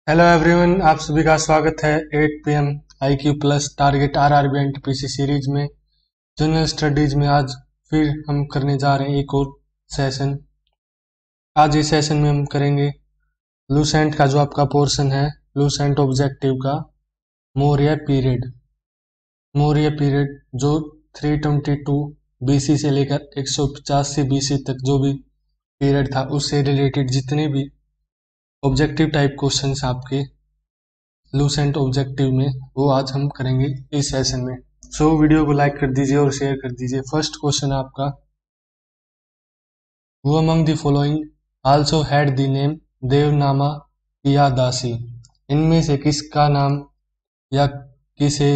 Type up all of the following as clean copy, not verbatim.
Hello everyone, आप सभी का स्वागत है 8 PM IQ plus target RRB NTPC series में। जनरल स्टडीज में आज फिर हम करने जा रहे हैं एक और सेशन। आज इस सेशन में हम करेंगे लूसेंट का जो आपका पोर्शन है, लूसेंट ऑब्जेक्टिव का मौर्य पीरियड जो 322 BC से लेकर 185 BC तक जो भी पीरियड था उससे रिलेटेड जितने भी ऑब्जेक्टिव टाइप क्वेश्चंस आपके लूसेंट ऑब्जेक्टिव में वो आज हम करेंगे इस सेशन में। सो वीडियो को लाइक कर दीजिए और शेयर कर दीजिए। फर्स्ट क्वेश्चन है आपका, who among the following also had the name Devanama Piyadasi. इनमें से किसका नाम या किसे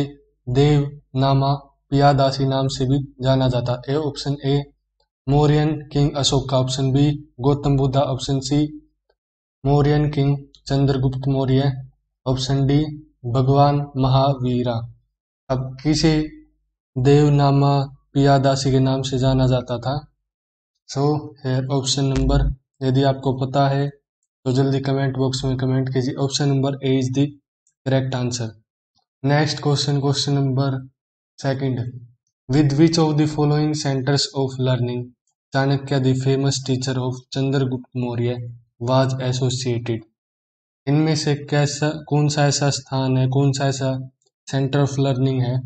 देवनामा पियादासी नाम से भी जाना जाता है? Option A Mauryan king Ashoka, option B Gautam Buddha, option C Mauryan king Chandragupta Maurya, option D Bhagwan Mahavira. अब किसे देवनामा पियादासी के नाम से जाना जाता था? सो हेयर ऑप्शन नंबर, यदि आपको पता है तो जल्दी कमेंट बॉक्स में कमेंट कीजिए। Option number A is the correct answer. Next question number second, with which of the following centres of learning Chanakya the famous teacher of Chandragupta Maurya was associated. इनमें से कौन सा ऐसा स्थान है, कौन सा ऐसा सेंटर ऑफ लर्निंग है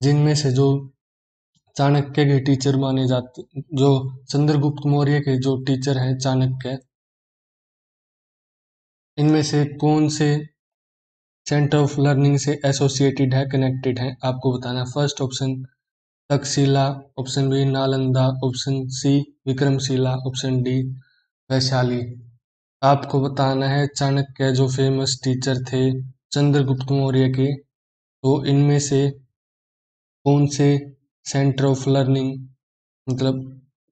जिनमें से जो चाणक्य के टीचर माने जाते, जो चंद्रगुप्त मौर्य के जो टीचर हैं चाणक्य, इनमें से कौन से सेंटर ऑफ लर्निंग से एसोसिएटेड है, कनेक्टेड है, आपको बताना। First option Takshashila, option B Nalanda, option C Vikramshila, option D Vaishali. आपको बताना है चाणक्य जो फेमस टीचर थे चंद्रगुप्त मौर्य के, तो इनमें से कौन से सेंटर ऑफ लर्निंग, मतलब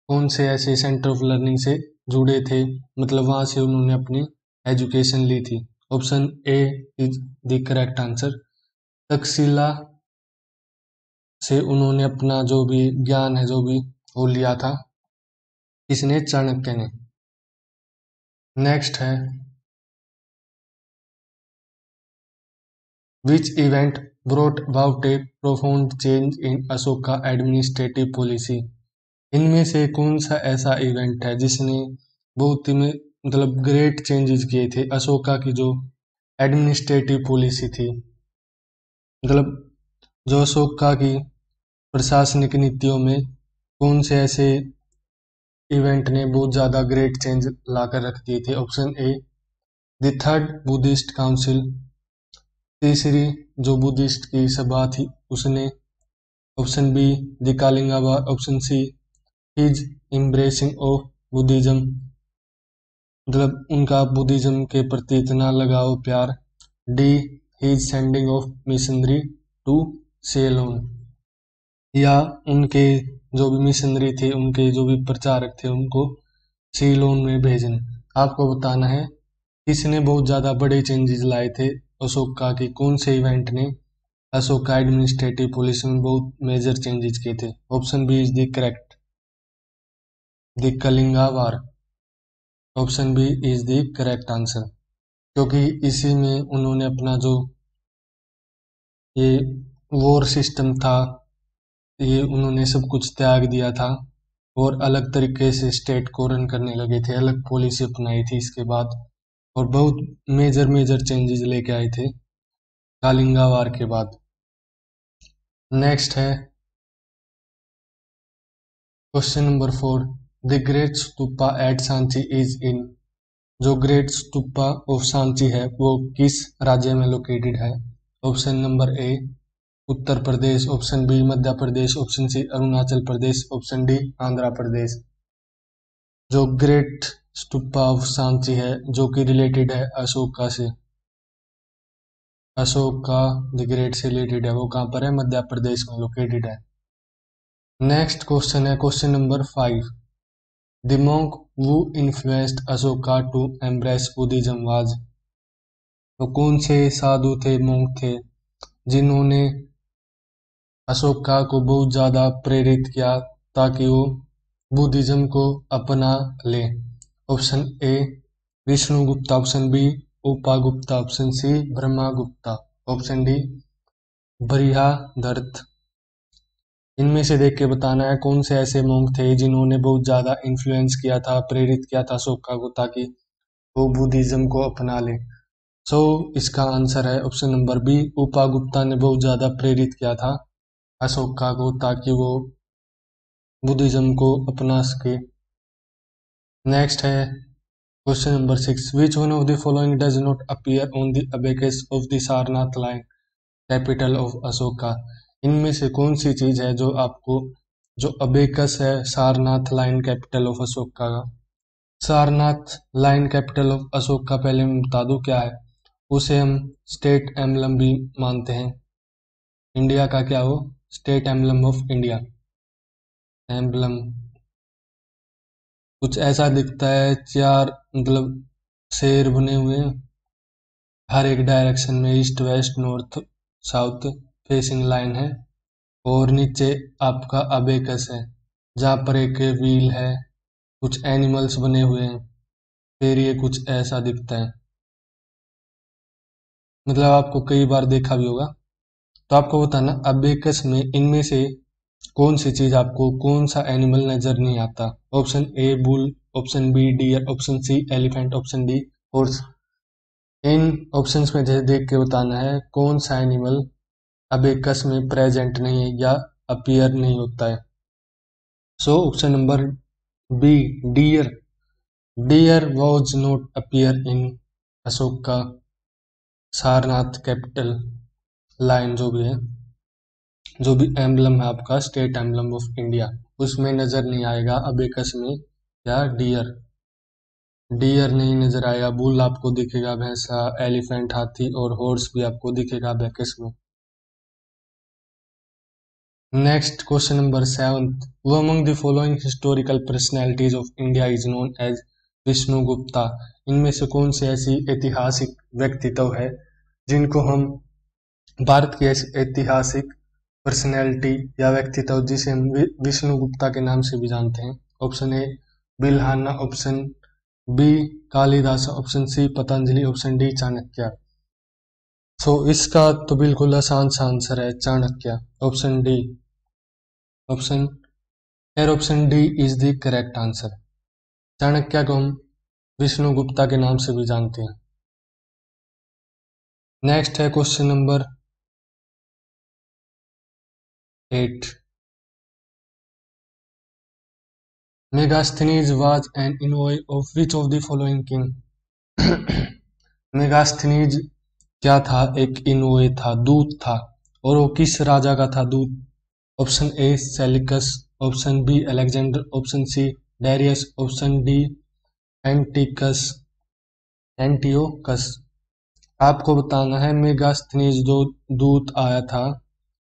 कौन से ऐसे सेंटर ऑफ लर्निंग से जुड़े थे, मतलब वहां से उन्होंने अपनी एजुकेशन ली थी? Option A is the correct answer. Takshashila से उन्होंने अपना जो भी ज्ञान है, जो भी वो लिया था, इसने चाणक्य ने। नेक्स्ट है, Which event brought about a profound change in Ashoka administrative policy? इनमें से कौन सा ऐसा इवेंट है जिसने बहुत ही मतलब ग्रेट चेंजेस किए थे अशोका की जो एडमिनिस्ट्रेटिव पॉलिसी थी, मतलब जो अशोका की प्रशासनिक नीतियों में कौन से ऐसे इवेंट ने बहुत ज्यादा ग्रेट चेंज लाकर रख दिए थे? Option A the third Buddhist council, तीसरी जो बुद्धिस्ट की सभा थी उसने, option B the Kalinga war, option C his embracing of Buddhism, मतलब उनका बुद्धिज्म के प्रति इतना लगाव प्यार, D his sending of missionary to Ceylon, या उनके जो भी मिशनरी थे, उनके जो भी प्रचारक थे उनको सीलोन में भेजने। आपको बताना है किसने बहुत ज्यादा बड़े चेंजेस लाए थे अशोका की, कौन से इवेंट ने अशोका एडमिनिस्ट्रेटिव पॉलिसी में बहुत मेजर चेंजेस किए थे? Option B is the correct, the Kalinga war. Option B is the correct answer, क्योंकि इसी में उन्होंने अपना जो ये वॉर सिस्टम था, ये उन्होंने सब कुछ त्याग दिया था और अलग तरीके से स्टेट को रन करने लगे थे, अलग पॉलिसी अपनाई थी इसके बाद, और बहुत मेजर चेंजेस लेके आए थे कालिंगा वार के बाद। नेक्स्ट है question number 4, the great stupa at Sanchi is in. जो ग्रेट स्तूपा ऑफ सांची है वो किस राज्य में लोकेटेड है? Option number A Uttar Pradesh, option B Madhya Pradesh, option C Arunachal Pradesh, option D Andhra Pradesh. जो ग्रेट स्तूपा ऑफ सांची है जो कि रिलेटेड है अशोका से, अशोका द ग्रेट से रिलेटेड है, वो कहाँ पर है? मध्य प्रदेश में लोकेटेड है। नेक्स्ट क्वेश्चन है question number 5, the monk who influenced Ashoka to embrace Buddhism was। तो कौन से साधु थे, monk थे, जिन्होंने अशोका को बहुत ज्यादा प्रेरित किया ताकि वो बुद्धिज्म को अपना ले? Option A Vishnugupta, option B Upagupta, option C Brahmagupta, option D Brihadratha. इनमें से देख के बताना है कौन से ऐसे मोंग थे जिन्होंने बहुत ज्यादा इन्फ्लुएंस किया था, प्रेरित किया था अशोका को, ताकि वो बुद्धिज्म को अपना ले। सो इसका आंसर है ऑप्शन नंबर बी, उपागुप्ता ने बहुत ज्यादा प्रेरित किया था अशोका को ताकि वो बुद्धिज्म को अपना सके। नेक्स्ट है question number 6, which one of the following does not appear on the abacus of the Sarnath lion capital of Ashoka. इनमें से कौन सी चीज है जो आपको, जो अबेकस है Sarnath lion capital of Ashoka का। Sarnath lion capital of Ashok का पहले मैं बता दूं क्या है। उसे हम स्टेट एम्बलम भी मानते हैं इंडिया का। क्या हो, state emblem of India. Emblem कुछ ऐसा दिखता है, चार मतलब शेर बने हुए हैं हर एक डायरेक्शन में, east west north south facing line है, और नीचे आपका अबेकस है जहाँ पर एक व्हील है, कुछ एनिमल्स बने हुए हैं, फिर ये कुछ ऐसा दिखता है। मतलब आपको कई बार देखा भी होगा। तो आपको बताना अबेकस में इनमें से कौन सी चीज आपको, कौन सा एनिमल नजर नहीं आता। Option A bull, option B deer, option C elephant, option D horse. इन ऑप्शंस में देख के बताना है कौन सा एनिमल अबेकस में प्रेजेंट नहीं है या अपीयर नहीं होता है। So option number B deer, deer was not appear in Ashok का सारनाथ कैपिटल लाइन, जो भी है, जो भी एम्बलम है आपका स्टेट एम्बलम ऑफ इंडिया, उसमें नजर नहीं आएगा अबेकस में। या डियर, डियर नहीं नजर आएगा। बुल आपको दिखेगा, भैंसा, एलिफेंट हाथी, और हॉर्स भी आपको दिखेगा अबेकस में। नेक्स्ट क्वेश्चन नंबर 7, वो among the following historical personalities of India is known as Vishnugupta. इनमें से कौन सी ऐसी ऐतिहासिक व्यक्तित्व है जिनको हम, भारत की ऐसी ऐतिहासिक पर्सनैलिटी या व्यक्तित्व जिसे हम विष्णुगुप्ता के नाम से भी जानते हैं। Option A Bilhana, option B Kalidas, option C Patanjali, option D Chanakya. So इसका तो बिल्कुल आसान सा आंसर है Chanakya, option D. Option D is the correct answer. Chanakya को हम विष्णुगुप्ता के नाम से भी जानते हैं। नेक्स्ट है question number 8, Megasthenes was an envoy of which of the following king. Megasthenes क्या था, एक इनवॉय था, दूत था, और वो किस राजा का था दूत। Option A Seleucus, option B Alexander, option C Darius, option D Antiochus, Antiochus. आपको बताना है मेगास्थनीज जो दूत आया था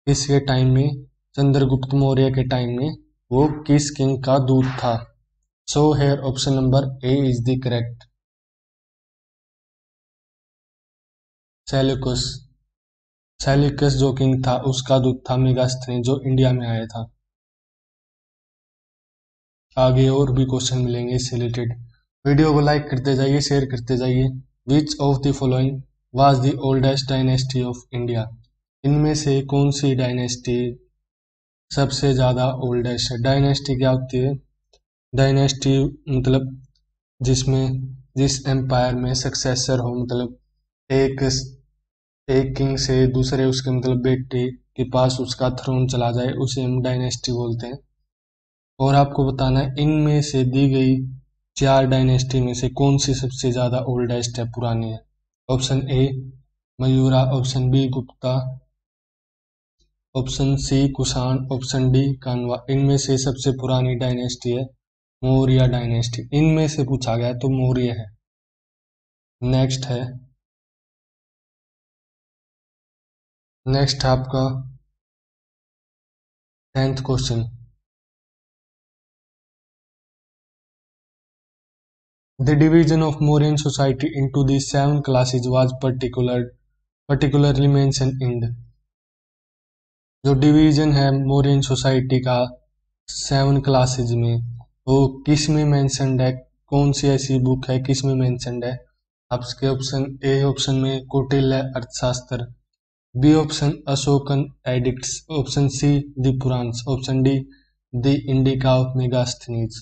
इसके टाइम में, चंद्रगुप्त मौर्य के टाइम में, वो किस किंग का दूत था। So here option number A is the correct, Seleucus. Seleucus जो किंग था उसका दूत था मेगास्थनीज जो इंडिया में आया था। आगे और भी क्वेश्चन मिलेंगे इससे रिलेटेड। वीडियो को लाइक करते जाइए, शेयर करते जाइए। विच of the following was the oldest dynasty of India. इनमें से कौन सी डायनेस्टी सबसे ज्यादा ओल्डेस्ट है। डायनेस्टी क्या होती है, डायनेस्टी मतलब जिसमें, जिस एम्पायर में सक्सेसर हो, मतलब एक एक किंग से दूसरे उसके मतलब बेटे के पास उसका थ्रोन चला जाए, उसे हम डायनेस्टी बोलते हैं। और आपको बताना है इनमें से दी गई 4 डायनेस्टी में से कौन सी सबसे ज्यादा ओल्डेस्ट है, पुरानी है। Option A Maurya, option B Gupta, option C Kushan, option D Kanva. इनमें से सबसे पुरानी डायनेस्टी है मौर्य डायनेस्टी। इनमें से पूछा गया तो मौर्य है। नेक्स्ट है, नेक्स्ट आपका 10th question, the division of Mauryan society into the 7 classes was particularly mentioned in the। जो डिवीजन है मौर्यन सोसाइटी का 7 क्लासेज में, वो किस में मेंशनड है, कौन सी ऐसी बुक है किस में मेंशनड है। आपके ऑप्शन ए ऑप्शन में Kautilya Arthashastra, B option Ashokan edicts, option C the Puranas, option D the Indica of Megasthenes.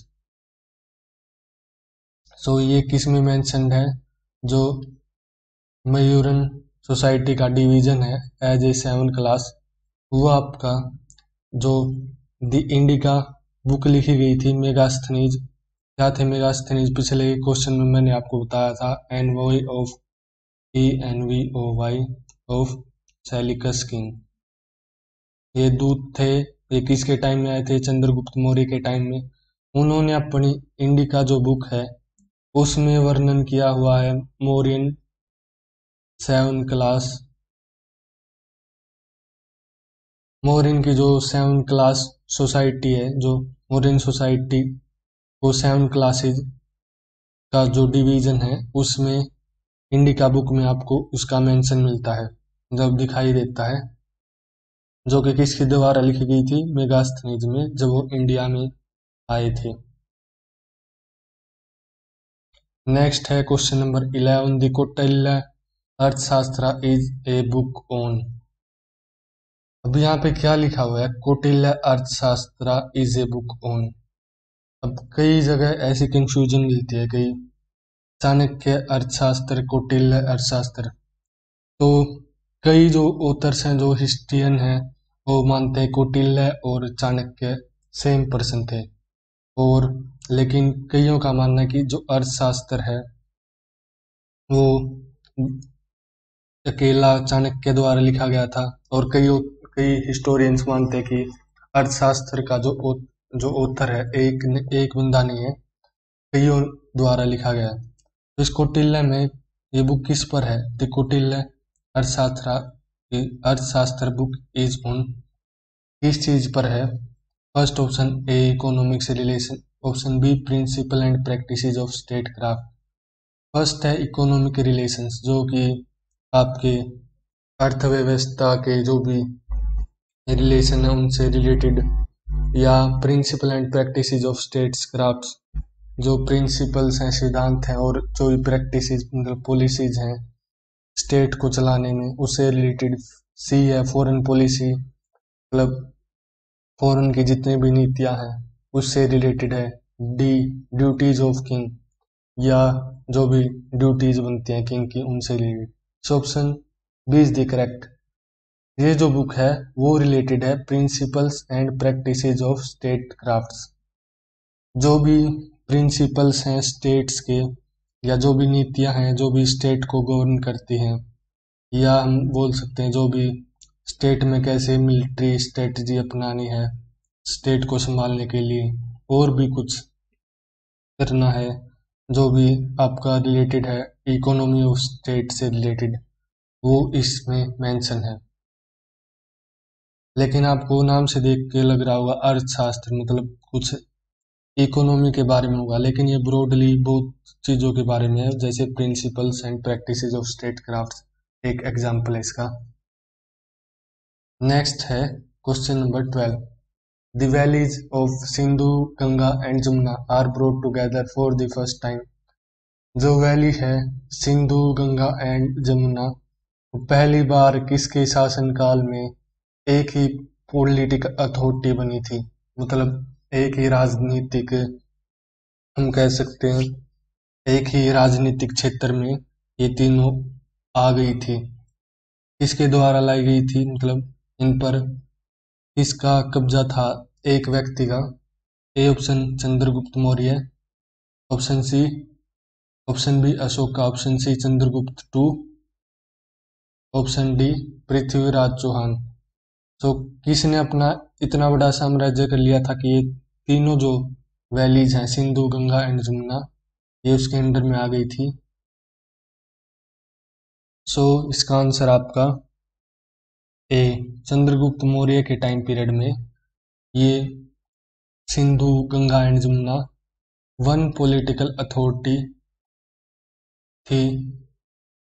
So ये किस में मेंशन्ड है? जो मयूरन सोसाइटी का डिवीजन है एज ए 7 क्लास, वो आपका जो द इंडिका बुक लिखी गई थी मेगास्थनीज, क्या थे मेगास्थनीज? पिछले क्वेश्चन में मैंने आपको बताया था envoy of ENVOY of Seleucus king. ये दूत थे, ये किसके टाइम में आए थे? चंद्रगुप्त मौर्य के टाइम में। उन्होंने अपनी इंडिका जो बुक है उसमें वर्णन किया हुआ है मौर्यन 7 क्लास, मौर्यन की जो 7 क्लास सोसाइटी है, जो मौर्यन सोसाइटी को 7 क्लासेज का जो डिवीजन है उसमें इंडिका बुक में आपको उसका मेंशन मिलता है, जब दिखाई देता है, जो कि किसके द्वारा लिखी गई थी? मेगास्थनीज में, जब वो इंडिया में आए थे। नेक्स्ट है क्वेश्चन नंबर 11, द कौटिल्य अर्थशास्त्र इज ए बुक ऑन। अब यहाँ पे क्या लिखा हुआ है? कौटिल्य अर्थशास्त्र इज ए बुक ऑन। अब कई जगह ऐसी कंफ्यूजन मिलती है, कई चाणक्य अर्थशास्त्र, कौटिल्य अर्थशास्त्र, तो कई जो ऑथर्स हैं, जो हिस्ट्रियन हैं, वो मानते हैं कौटिल्य और चाणक्य सेम पर्सन थे, और लेकिन कईयों का मानना है कि जो अर्थशास्त्र है वो अकेला चाणक्य द्वारा लिखा गया था, और कई हिस्टोरियंस मानते हैं कि अर्थशास्त्र का जो ऑथर है एक बंदा नहीं है, कईयों द्वारा लिखा गया है। तो इस कौटिल्य में ये बुक किस पर है? द कौटिल्य अर्थशास्त्र बुक इज ऑन किस चीज पर है? First option A economics relation, option B principle and practices of state craft. First है इकोनॉमिक रिलेशंस, जो कि आपके अर्थव्यवस्था के जो भी रिलेशन है उनसे रिलेटेड, या principle and practices of states crafts, जो प्रिंसिपल्स हैं, सिद्धांत हैं, और जो भी प्रैक्टिसेस मतलब पॉलिसीज हैं स्टेट को चलाने में, उससे रिलेटेड। सी है फॉरेन पॉलिसी, मतलब फॉरेन की जितनी भी नीतियां हैं उससे रिलेटेड है। डी ड्यूटीज ऑफ किंग, या जो भी ड्यूटीज बनती हैं किंग की उनसे related. Option B is the correct. ये जो बुक है वो रिलेटेड है principles and practices of state crafts, जो भी प्रिंसिपल्स हैं स्टेट्स के, या जो भी नीतियां हैं जो भी स्टेट को गवर्न करती हैं, या हम बोल सकते हैं जो भी स्टेट में कैसे मिलिट्री स्ट्रेटजी अपनानी है स्टेट को संभालने के लिए, और भी कुछ करना है जो भी आपका रिलेटेड है इकोनॉमी ऑफ स्टेट से रिलेटेड, वो इसमें मेंशन है। लेकिन आपको नाम से देख के लग रहा होगा अर्थशास्त्र मतलब कुछ इकोनॉमी के बारे में होगा, लेकिन ये ब्रॉडली बहुत चीज़ों के बारे में है, जैसे principles and practices of state crafts एक एग्जाम्पल है इसका। नेक्स्ट है question number 12, the valleys of Sindhu Ganga and Jamuna are brought together for the first time. जो वैली है सिंधु गंगा एंड जमुना, पहली बार किसके शासनकाल में एक ही पॉलिटिकल अथॉरिटी बनी थी, मतलब एक ही राजनीतिक, हम कह सकते हैं एक ही राजनीतिक क्षेत्र में ये तीनों आ गई थी। किसके द्वारा लाई गई थी, मतलब इन पर किसका कब्जा था एक व्यक्ति का? A option Chandragupta Maurya, option C, option B Ashoka, option C Chandragupta two, option D Prithviraj Chauhan. तो किसने अपना इतना बड़ा साम्राज्य कर लिया था कि ये तीनों जो वैलीज हैं सिंधु गंगा एंड जमुना ये उसके अंडर में आ गई थी? सो इसका आंसर आपका ए, चंद्रगुप्त मौर्य के टाइम पीरियड में ये Sindhu Ganga and Jamuna one political authority थी,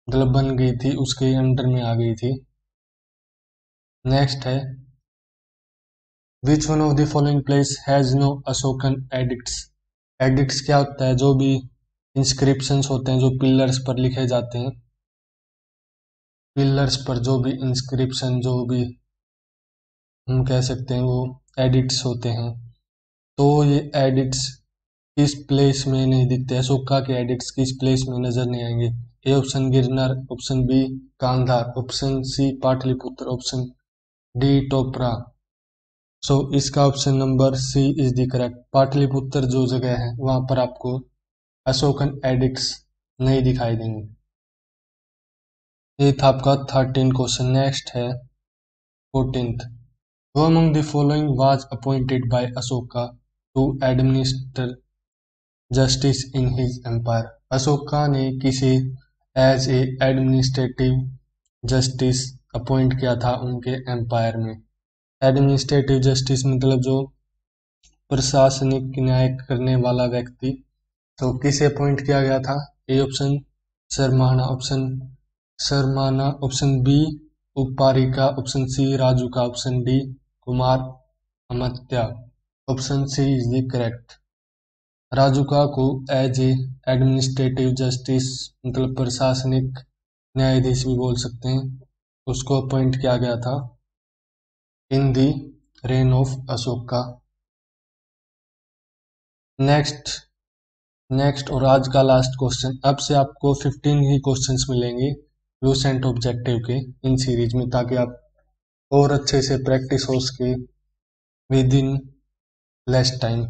मतलब बन गई थी, उसके अंडर में आ गई थी। नेक्स्ट है which one of the following place has no Ashokan edicts. Edicts क्या होता है? जो भी इंस्क्रिप्शंस होते हैं जो पिलर्स पर लिखे जाते हैं, पिलर्स पर जो भी इंस्क्रिप्शन, जो भी हम कह सकते हैं वो एडिट्स होते हैं, तो ये एडिट्स किस प्लेस में नहीं दिखते, अशोका के एडिट्स किस प्लेस में नजर नहीं आएंगे? A option Girnar, option B Kandahar, option C Pataliputra, option D Topra. So इसका option number C is the correct. Pataliputra जो जगह है वहां पर आपको अशोकन एडिक्ट्स नहीं दिखाई देंगे। ये था आपका 13 क्वेश्चन। नेक्स्ट है 14th। Who among the following was appointed by Ashoka to administer justice in his empire? Ashoka ने किसे as a administrative justice appoint किया था उनके एम्पायर में? एडमिनिस्ट्रेटिव जस्टिस मतलब जो प्रशासनिक न्याय करने वाला व्यक्ति, तो किसे अपॉइंट किया गया था? A option Sharmana, option B Uparika, option C Rajuka, option D Kumar Amatya. Option C is the correct. Rajuka को एज ए एडमिनिस्ट्रेटिव जस्टिस मतलब प्रशासनिक न्यायाधीश भी बोल सकते हैं, उसको अपॉइंट किया गया था in the reign of Ashoka. Next और आज का लास्ट क्वेश्चन। अब से आपको 15 ही क्वेश्चंस मिलेंगे लूसेंट ऑब्जेक्टिव के इन सीरीज में, ताकि आप और अच्छे से प्रैक्टिस हो सके with in less time.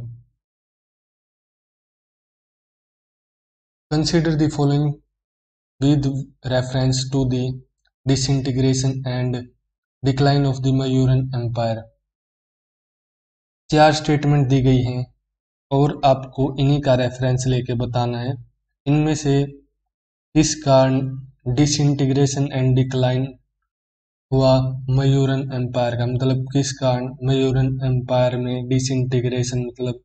Consider the following with reference to the disintegration and decline of the Mayuran Empire। 4 statement दी गई हैं और आपको इन्हीं का रेफरेंस लेके बताना है, इनमें से किस कारण डिसइंटीग्रेशन एंड डिक्लाइन हुआ मयूरन एम्पायर का, मतलब किस कारण मयूरन एम्पायर में डिसइंटीग्रेशन मतलब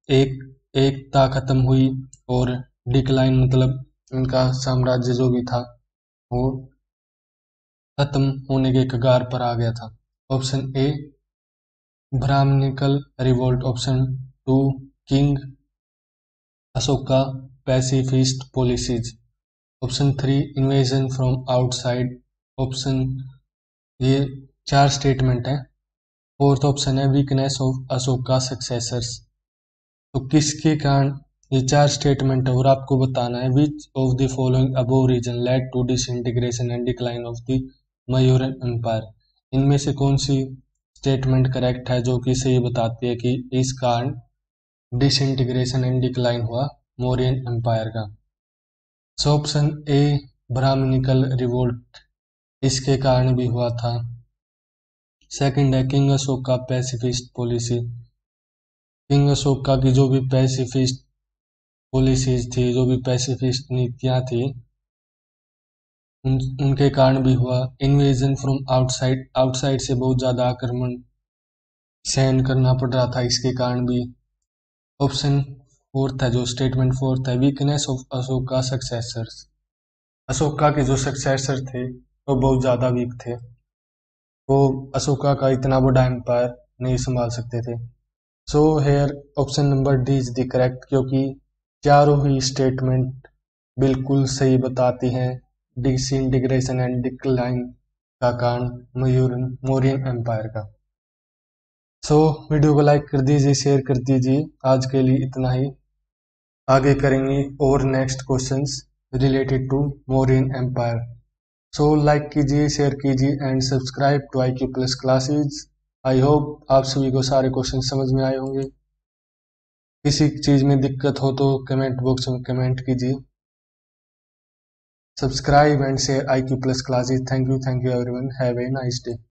एकता खत्म हुई और डिक्लाइन मतलब इनका साम्राज्य जो भी था वो खत्म होने के कगार पर आ गया था। Option A brahmanical revolt, option 2 king Ashoka pacifist policies, option 3 invasion from outside. Option ये 4 स्टेटमेंट है। फोर्थ ऑप्शन है वीकनेस ऑफ अशोका सक्सेसर्स। तो किसके कारण ये 4 स्टेटमेंट है और आपको बताना है which of the following above reason led to disintegration and decline of the Mauryan empire. इनमें से कौन सी स्टेटमेंट करेक्ट है जो कि सही बताती है कि इस कारण डिसइंटीग्रेशन एंड डिक्लाइन हुआ मौर्यन एम्पायर का? So option A brahmanical revolt, इसके कारण भी हुआ था। सेकंड है king Ashoka pacifist policy, king Ashoka की जो भी पैसिफिस्ट पॉलिसीज थी, जो भी पैसिफिस्ट नीतियां थी, उनके कारण भी हुआ। इन्वेजन फ्रॉम आउटसाइड, आउटसाइड से बहुत ज्यादा आक्रमण सहन करना पड़ रहा था, इसके कारण भी। ऑप्शन फोर्थ है जो स्टेटमेंट फोर्थ है weakness of Ashoka successors, Ashoka के जो सक्सेसर थे वो बहुत ज्यादा वीक थे, वो अशोका का इतना बड़ा एम्पायर नहीं संभाल सकते थे। So here option number D is the correct, क्योंकि चारों ही स्टेटमेंट बिल्कुल सही बताती हैं डिसइंटीग्रेशन एंड डिक्लाइन का कारण मौर्यन एम्पायर का। सो वीडियो को लाइक कर दीजिए, शेयर कर दीजिए। आज के लिए इतना ही, आगे करेंगे और next questions related to Mauryan empire. So like कीजिए, शेयर कीजिए and subscribe to IQ plus classes. I hope आप सभी को सारे क्वेश्चन समझ में आए होंगे। किसी चीज में दिक्कत हो तो कमेंट बॉक्स में कमेंट कीजिए। Subscribe and share IQ plus classes. Thank you everyone, have a nice day.